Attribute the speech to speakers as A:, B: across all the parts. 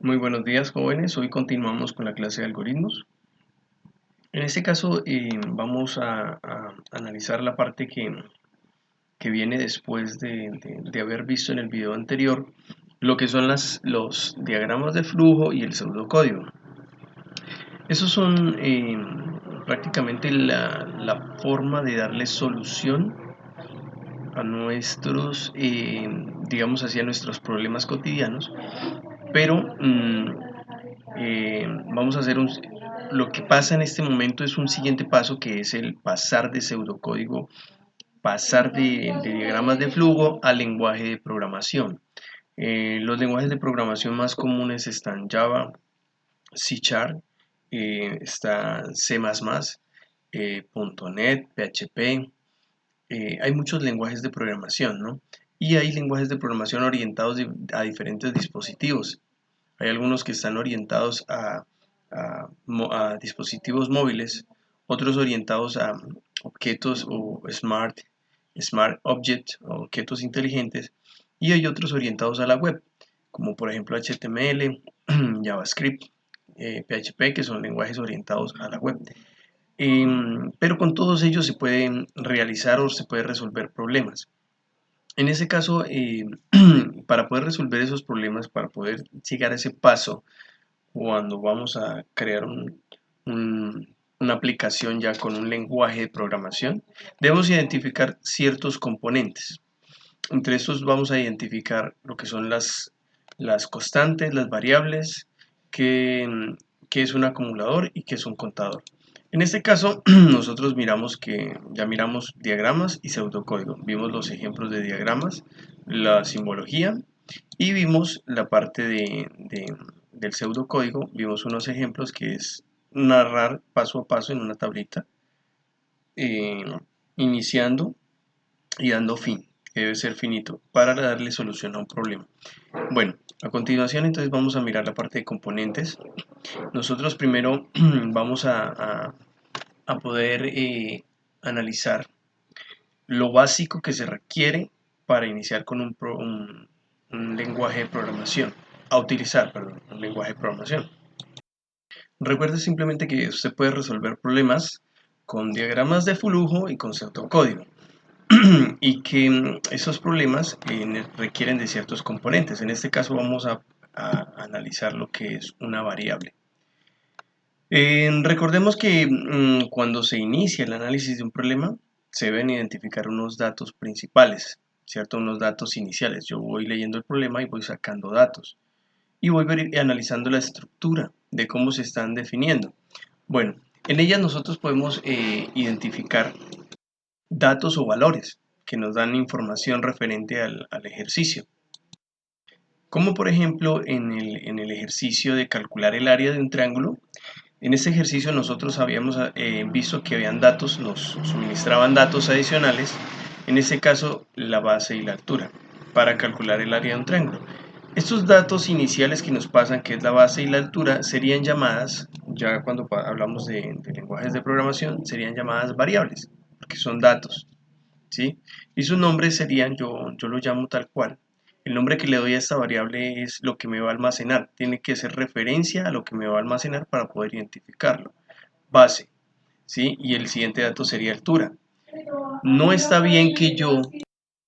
A: Muy buenos días, jóvenes. Hoy continuamos con la clase de algoritmos. En este caso vamos a analizar la parte que viene después de haber visto en el video anterior lo que son los diagramas de flujo y el pseudocódigo. Esos son prácticamente la forma de darle solución a nuestros, digamos así, a nuestros problemas cotidianos, pero vamos a hacer lo que pasa en este momento es un siguiente paso que es el pasar de pseudocódigo, pasar de diagramas de flujo al lenguaje de programación. Los lenguajes de programación más comunes están Java, C Sharp, está C++, .NET, PHP. Hay muchos lenguajes de programación, ¿no? Y hay lenguajes de programación orientados a diferentes dispositivos. Hay algunos que están orientados a dispositivos móviles, otros orientados a objetos o smart objects o objetos inteligentes, y hay otros orientados a la web, como por ejemplo HTML, JavaScript, PHP, que son lenguajes orientados a la web. Pero con todos ellos se pueden realizar o se puede resolver problemas. En ese caso, para poder resolver esos problemas, para poder llegar a ese paso, cuando vamos a crear una aplicación ya con un lenguaje de programación, debemos identificar ciertos componentes. Entre estos vamos a identificar lo que son las constantes, las variables, qué es un acumulador y qué es un contador. En este caso, nosotros ya miramos diagramas y pseudocódigo. Vimos los ejemplos de diagramas, la simbología y vimos la parte del pseudocódigo. Vimos unos ejemplos que es narrar paso a paso en una tablita, eh, iniciando y dando fin, que debe ser finito, para darle solución a un problema. Bueno, a continuación entonces vamos a mirar la parte de componentes. Nosotros primero vamos a poder analizar lo básico que se requiere para iniciar con un lenguaje de programación, a utilizar, perdón, un lenguaje de programación. Recuerde simplemente que usted puede resolver problemas con diagramas de flujo y con pseudocódigo y que esos problemas requieren de ciertos componentes. En este caso vamos a analizar lo que es una variable. Recordemos que cuando se inicia el análisis de un problema, se deben identificar unos datos principales, ¿cierto? Unos datos iniciales. Yo voy leyendo el problema y voy sacando datos. Y voy analizando la estructura de cómo se están definiendo. Bueno, en ellas nosotros podemos identificar datos o valores que nos dan información referente al ejercicio. Como por ejemplo en el ejercicio de calcular el área de un triángulo. En este ejercicio nosotros habíamos visto que habían datos, nos suministraban datos adicionales, en este caso la base y la altura, para calcular el área de un triángulo. Estos datos iniciales que nos pasan, que es la base y la altura, serían llamadas, ya cuando hablamos de lenguajes de programación, serían llamadas variables, porque son datos, ¿sí? Y sus nombres serían, yo lo llamo tal cual. El nombre que le doy a esta variable es lo que me va a almacenar. Tiene que hacer referencia a lo que me va a almacenar para poder identificarlo. Base, ¿sí? Y el siguiente dato sería altura. No está bien que yo,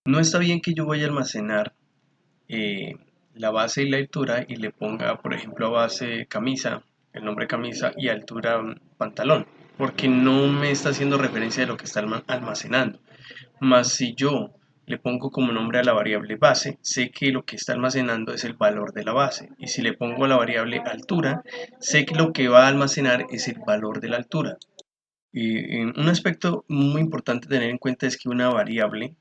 A: no está bien que yo vaya a almacenar eh, la base y la altura y le ponga, por ejemplo, a base camisa, el nombre camisa y altura pantalón, porque no me está haciendo referencia de lo que está almacenando. Más si yo le pongo como nombre a la variable base, sé que lo que está almacenando es el valor de la base. Y si le pongo a la variable altura, sé que lo que va a almacenar es el valor de la altura. Y un aspecto muy importante a tener en cuenta es que una variable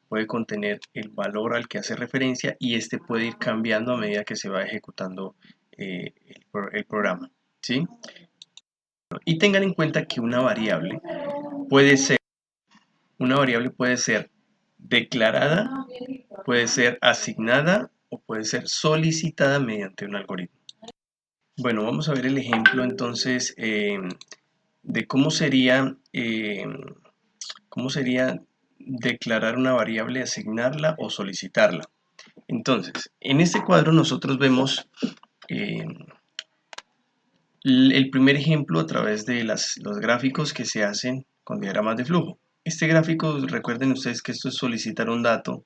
A: puede contener el valor al que hace referencia y este puede ir cambiando a medida que se va ejecutando el programa, ¿sí? Y tengan en cuenta que puede ser, una variable puede ser declarada, puede ser asignada o puede ser solicitada mediante un algoritmo. Bueno, vamos a ver el ejemplo entonces de cómo sería declarar una variable, asignarla o solicitarla. Entonces, en este cuadro nosotros vemos el primer ejemplo a través de los gráficos que se hacen con diagramas de flujo. Este gráfico, recuerden ustedes que esto es solicitar un dato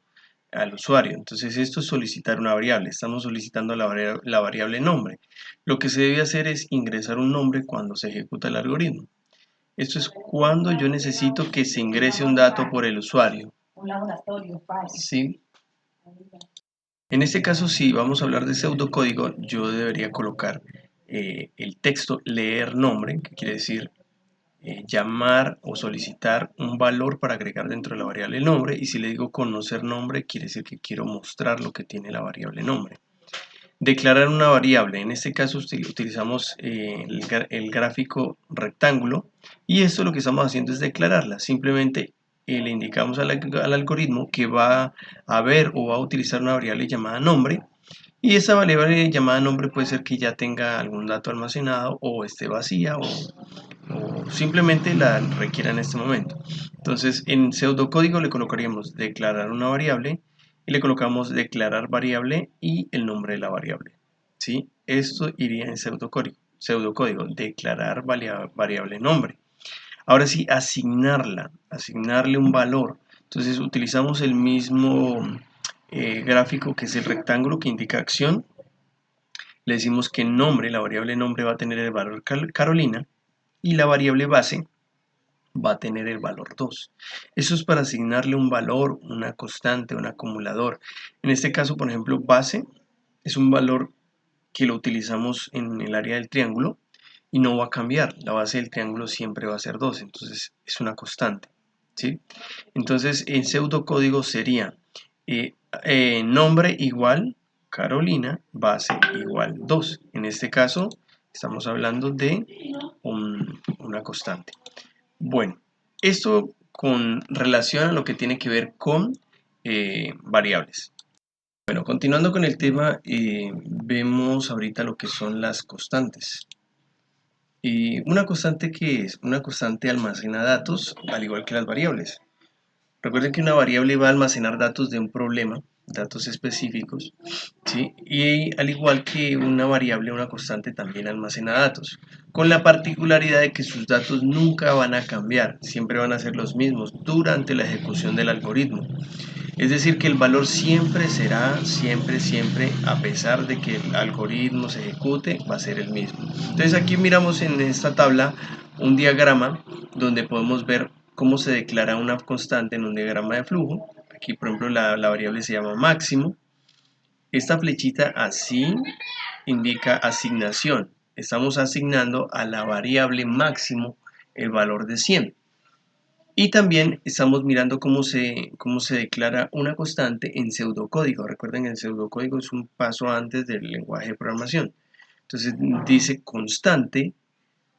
A: al usuario. Entonces esto es solicitar una variable. Estamos solicitando la variable nombre. Lo que se debe hacer es ingresar un nombre cuando se ejecuta el algoritmo. Esto es cuando yo necesito que se ingrese un dato por el usuario.
B: Un laboratorio,
A: ¿Sí? En este caso, si vamos a hablar de pseudocódigo, yo debería colocar el texto leer nombre, que quiere decir llamar o solicitar un valor para agregar dentro de la variable nombre, y si le digo conocer nombre, quiere decir que quiero mostrar lo que tiene la variable nombre. Declarar una variable, en este caso utilizamos el gráfico rectángulo, y esto lo que estamos haciendo es declararla. Simplemente le indicamos al algoritmo que va a ver o va a utilizar una variable llamada nombre, y esa variable llamada nombre puede ser que ya tenga algún dato almacenado o esté vacía o simplemente la requiera en este momento. Entonces en pseudocódigo le colocaríamos declarar una variable y le colocamos declarar variable y el nombre de la variable. ¿Sí? Esto iría en pseudocódigo, declarar variable nombre. Ahora sí, asignarle un valor. Entonces utilizamos el mismo gráfico que es el rectángulo que indica acción. Le decimos que nombre, la variable nombre va a tener el valor Carolina y la variable base va a tener el valor 2. Eso es para asignarle un valor, una constante, un acumulador. En este caso, por ejemplo, base es un valor que lo utilizamos en el área del triángulo y no va a cambiar. La base del triángulo siempre va a ser 2, entonces es una constante. ¿Sí? Entonces, en pseudocódigo sería nombre igual Carolina, base igual 2. En este caso, estamos hablando de una constante. Bueno, esto con relación a lo que tiene que ver con variables. Bueno, continuando con el tema, vemos ahorita lo que son las constantes. Una constante, ¿qué es? Una constante almacena datos, al igual que las variables. Recuerden que una variable va a almacenar datos de un problema, datos específicos, ¿sí? Y al igual que una variable, una constante también almacena datos, con la particularidad de que sus datos nunca van a cambiar, siempre van a ser los mismos durante la ejecución del algoritmo. Es decir, que el valor siempre será, siempre, a pesar de que el algoritmo se ejecute, va a ser el mismo. Entonces aquí miramos en esta tabla un diagrama donde podemos ver cómo se declara una constante en un diagrama de flujo. Aquí, por ejemplo, la variable se llama máximo. Esta flechita así indica asignación. Estamos asignando a la variable máximo el valor de 100. Y también estamos mirando cómo se declara una constante en pseudocódigo. Recuerden que el pseudocódigo es un paso antes del lenguaje de programación. Entonces dice constante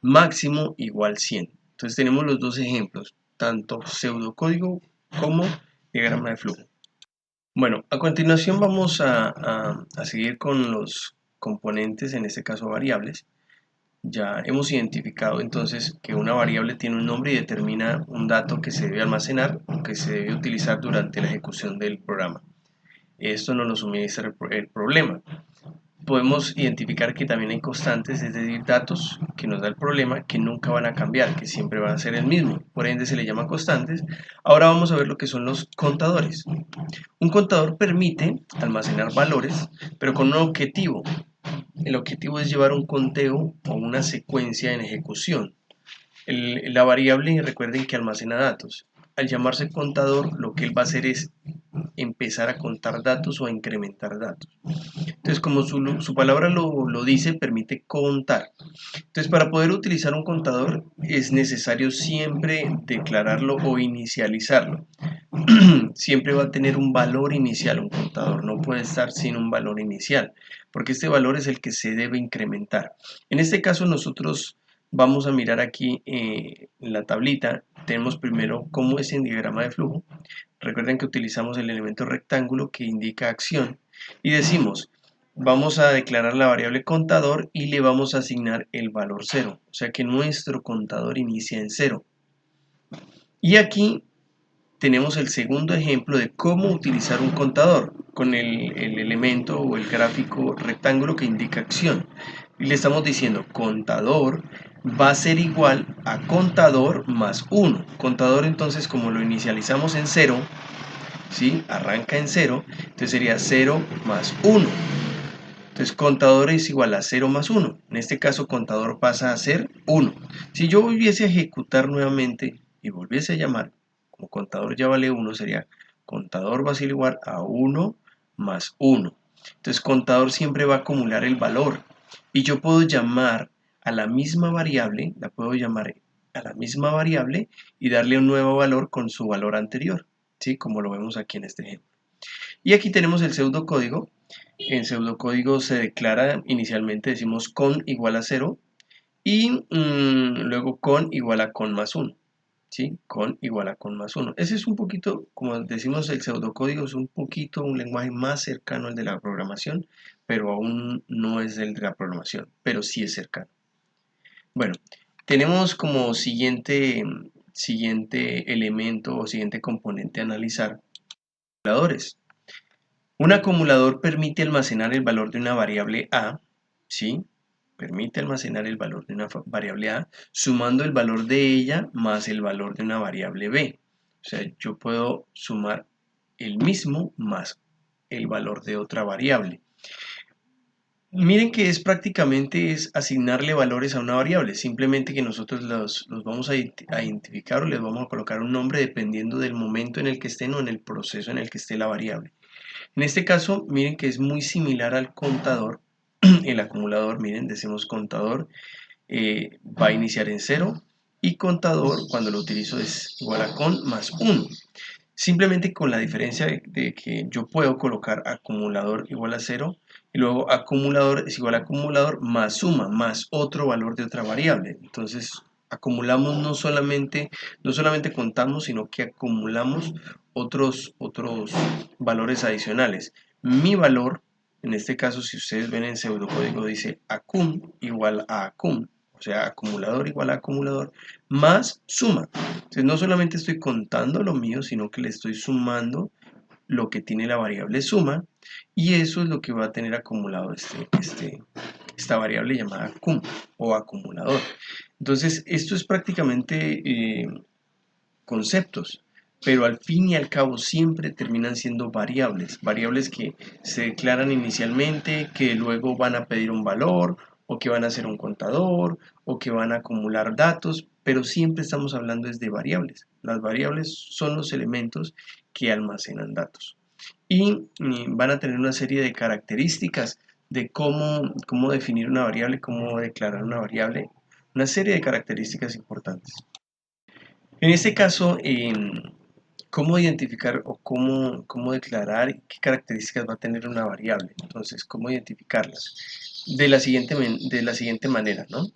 A: máximo igual 100. Entonces tenemos los dos ejemplos, tanto pseudocódigo como diagrama de flujo. Bueno, a continuación vamos a seguir con los componentes, en este caso variables. Ya hemos identificado entonces que una variable tiene un nombre y determina un dato que se debe almacenar o que se debe utilizar durante la ejecución del programa. Esto nos lo suministra el problema. Podemos identificar que también hay constantes, es decir, datos que nos da el problema que nunca van a cambiar, que siempre van a ser el mismo. Por ende se le llama constantes. Ahora vamos a ver lo que son los contadores. Un contador permite almacenar valores, pero con un objetivo. El objetivo es llevar un conteo o una secuencia en ejecución. La variable, recuerden que almacena datos. Al llamarse contador, lo que él va a hacer es empezar a contar datos o a incrementar datos. Entonces, como su palabra lo dice, permite contar. Entonces, para poder utilizar un contador es necesario siempre declararlo o inicializarlo. Siempre va a tener un valor inicial un contador, no puede estar sin un valor inicial, porque este valor es el que se debe incrementar. En este caso nosotros vamos a mirar aquí en la tablita, tenemos primero cómo es en diagrama de flujo. Recuerden que utilizamos el elemento rectángulo que indica acción y decimos, vamos a declarar la variable contador y le vamos a asignar el valor 0, o sea que nuestro contador inicia en 0. Y aquí tenemos el segundo ejemplo de cómo utilizar un contador con el elemento o el gráfico rectángulo que indica acción. Y le estamos diciendo contador va a ser igual a contador más 1. Contador entonces como lo inicializamos en 0, ¿sí? Arranca en 0, entonces sería 0 más 1. Entonces contador es igual a 0 más 1. En este caso contador pasa a ser 1. Si yo volviese a ejecutar nuevamente y volviese a llamar, como contador ya vale 1, sería contador va a ser igual a 1 más 1. Entonces contador siempre va a acumular el valor. Y yo puedo llamar a la misma variable, la puedo llamar a la misma variable y darle un nuevo valor con su valor anterior, ¿sí? Como lo vemos aquí en este ejemplo. Y aquí tenemos el pseudocódigo. En pseudocódigo se declara, inicialmente decimos con igual a 0 y luego con igual a con más 1. ¿Sí? Con igual a con más 1. Ese es un poquito, como decimos, el pseudocódigo es un poquito un lenguaje más cercano al de la programación, pero aún no es el de la programación, pero sí es cercano. Bueno, tenemos como siguiente elemento o siguiente componente a analizar acumuladores. Un acumulador permite almacenar el valor de una variable A, ¿sí? Permite almacenar el valor de una variable A sumando el valor de ella más el valor de una variable B. O sea, yo puedo sumar el mismo más el valor de otra variable. Miren que es prácticamente asignarle valores a una variable, simplemente que nosotros los vamos a identificar o les vamos a colocar un nombre dependiendo del momento en el que estén o en el proceso en el que esté la variable. En este caso, miren que es muy similar al contador, el acumulador, miren, decimos contador, va a iniciar en 0 y contador cuando lo utilizo es igual a con más 1. Simplemente con la diferencia de que yo puedo colocar acumulador igual a 0 y luego acumulador es igual a acumulador más suma, más otro valor de otra variable. Entonces acumulamos no solamente contamos, sino que acumulamos otros valores adicionales. Mi valor, en este caso si ustedes ven en pseudocódigo dice acum igual a acum, o sea acumulador igual a acumulador más suma. Entonces no solamente estoy contando lo mío, sino que le estoy sumando lo que tiene la variable suma y eso es lo que va a tener acumulado esta variable llamada cum o acumulador. Entonces esto es prácticamente conceptos, pero al fin y al cabo siempre terminan siendo variables que se declaran inicialmente, que luego van a pedir un valor o que van a ser un contador o que van a acumular datos, pero siempre estamos hablando de variables. Las variables son los elementos que almacenan datos y van a tener una serie de características de cómo definir una variable, cómo declarar una variable, una serie de características importantes. En este caso, ¿cómo identificar o cómo declarar qué características va a tener una variable? Entonces, ¿cómo identificarlas? De la siguiente manera, ¿no?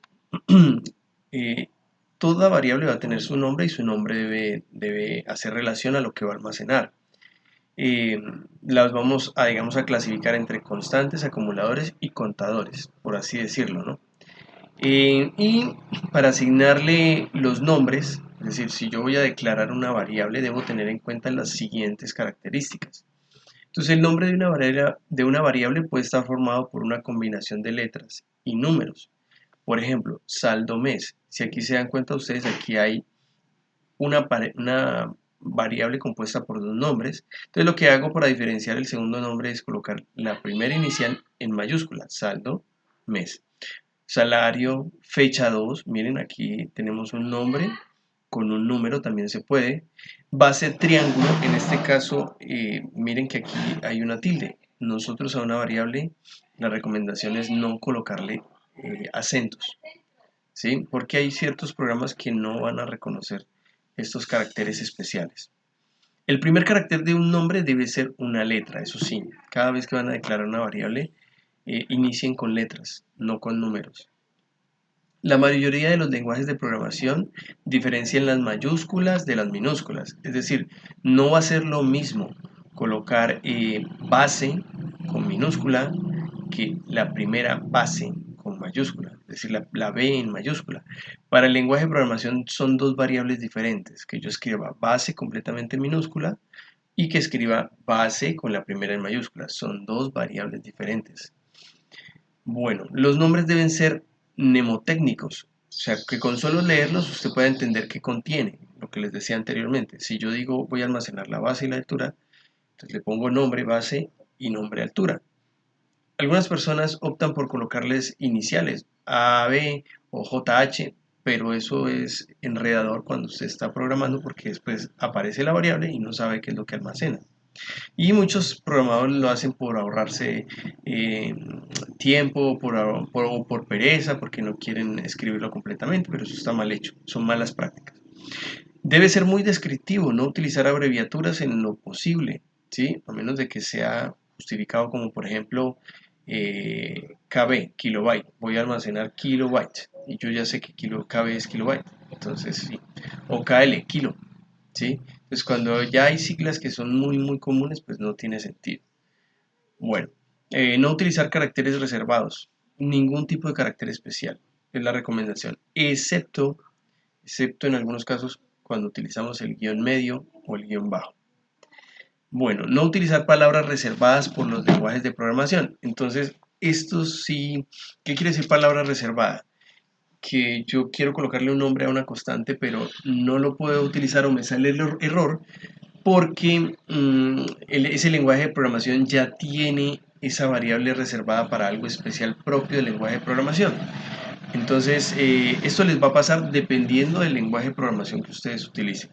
A: Toda variable va a tener su nombre y su nombre debe hacer relación a lo que va a almacenar. Las vamos a, digamos, a clasificar entre constantes, acumuladores y contadores, por así decirlo, ¿no? Y para asignarle los nombres, es decir, si yo voy a declarar una variable, debo tener en cuenta las siguientes características. Entonces, el nombre de una variable puede estar formado por una combinación de letras y números. Por ejemplo, saldo mes. Si aquí se dan cuenta ustedes, aquí hay una variable compuesta por dos nombres. Entonces, lo que hago para diferenciar el segundo nombre es colocar la primera inicial en mayúscula, saldo mes. Salario, fecha 2, miren aquí tenemos un nombre con un número, también se puede. Base triángulo, en este caso, miren que aquí hay una tilde. Nosotros a una variable, la recomendación es no colocarle acentos, ¿sí? Porque hay ciertos programas que no van a reconocer estos caracteres especiales. El primer carácter de un nombre debe ser una letra, eso sí, cada vez que van a declarar una variable, inicien con letras, no con números. La mayoría de los lenguajes de programación diferencian las mayúsculas de las minúsculas, es decir, no va a ser lo mismo colocar base con minúscula que la primera base con mayúscula, es decir, la B en mayúscula. Para el lenguaje de programación son dos variables diferentes, que yo escriba base completamente en minúscula y que escriba base con la primera en mayúscula. Son dos variables diferentes. Bueno, los nombres deben ser mnemotécnicos, o sea, que con solo leerlos usted pueda entender qué contiene, lo que les decía anteriormente. Si yo digo voy a almacenar la base y la altura, entonces le pongo nombre, base y nombre, altura. Algunas personas optan por colocarles iniciales, A, B o JH, pero eso es enredador cuando usted está programando porque después aparece la variable y no sabe qué es lo que almacena. Y muchos programadores lo hacen por ahorrarse eh, tiempo, por pereza, porque no quieren escribirlo completamente, pero eso está mal hecho, son malas prácticas. Debe ser muy descriptivo, no utilizar abreviaturas en lo posible, ¿sí? A menos de que sea justificado como por ejemplo KB, kilobyte, voy a almacenar kilobytes y yo ya sé que KB es kilobyte, entonces sí, o KL, kilo, ¿sí? Entonces cuando ya hay siglas que son muy comunes, pues no tiene sentido. Bueno, no utilizar caracteres reservados, ningún tipo de carácter especial, es la recomendación, excepto en algunos casos cuando utilizamos el guión medio o el guión bajo. Bueno, no utilizar palabras reservadas por los lenguajes de programación. Entonces, esto sí, ¿qué quiere decir palabra reservada? Que yo quiero colocarle un nombre a una constante, pero no lo puedo utilizar o me sale el error porque ese lenguaje de programación ya tiene esa variable reservada para algo especial propio del lenguaje de programación. Entonces, esto les va a pasar dependiendo del lenguaje de programación que ustedes utilicen.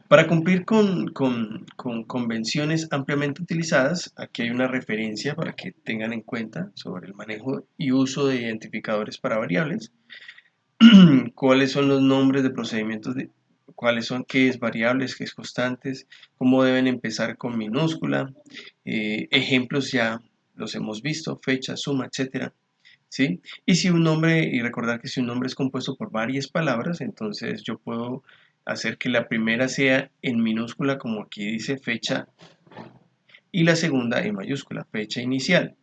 A: Para cumplir con convenciones ampliamente utilizadas, aquí hay una referencia para que tengan en cuenta sobre el manejo y uso de identificadores para variables, cuáles son los nombres de procedimientos, cuáles son, qué es variables, qué es constantes, cómo deben empezar con minúscula, ejemplos ya los hemos visto, fecha, suma, etcétera. ¿Sí? Y recordar que si un nombre es compuesto por varias palabras, entonces yo puedo hacer que la primera sea en minúscula, como aquí dice fecha, y la segunda en mayúscula, fecha inicial,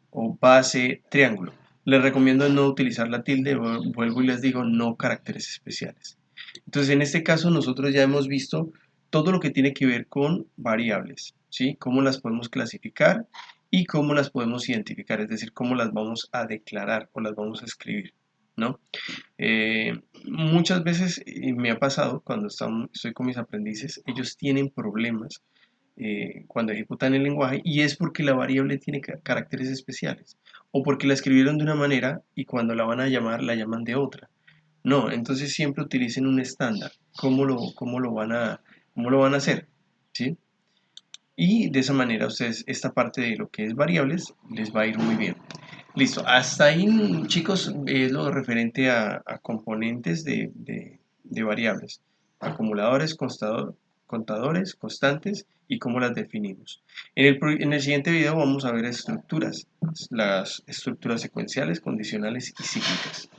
A: o base triángulo. Les recomiendo no utilizar la tilde, vuelvo y les digo, no caracteres especiales. Entonces, en este caso, nosotros ya hemos visto todo lo que tiene que ver con variables, ¿sí? Cómo las podemos clasificar y cómo las podemos identificar, es decir, cómo las vamos a declarar o las vamos a escribir, ¿no? Muchas veces me ha pasado cuando estoy con mis aprendices, ellos tienen problemas cuando ejecutan el lenguaje y es porque la variable tiene caracteres especiales o porque la escribieron de una manera y cuando la van a llamar la llaman de otra. No, entonces siempre utilicen un estándar. ¿Cómo lo van a hacer? ¿Sí? Y de esa manera ustedes esta parte de lo que es variables les va a ir muy bien. Listo, hasta ahí chicos es lo referente a componentes de variables, acumuladores, contadores, constantes y cómo las definimos. En el siguiente video vamos a ver estructuras, las estructuras secuenciales, condicionales y cíclicas.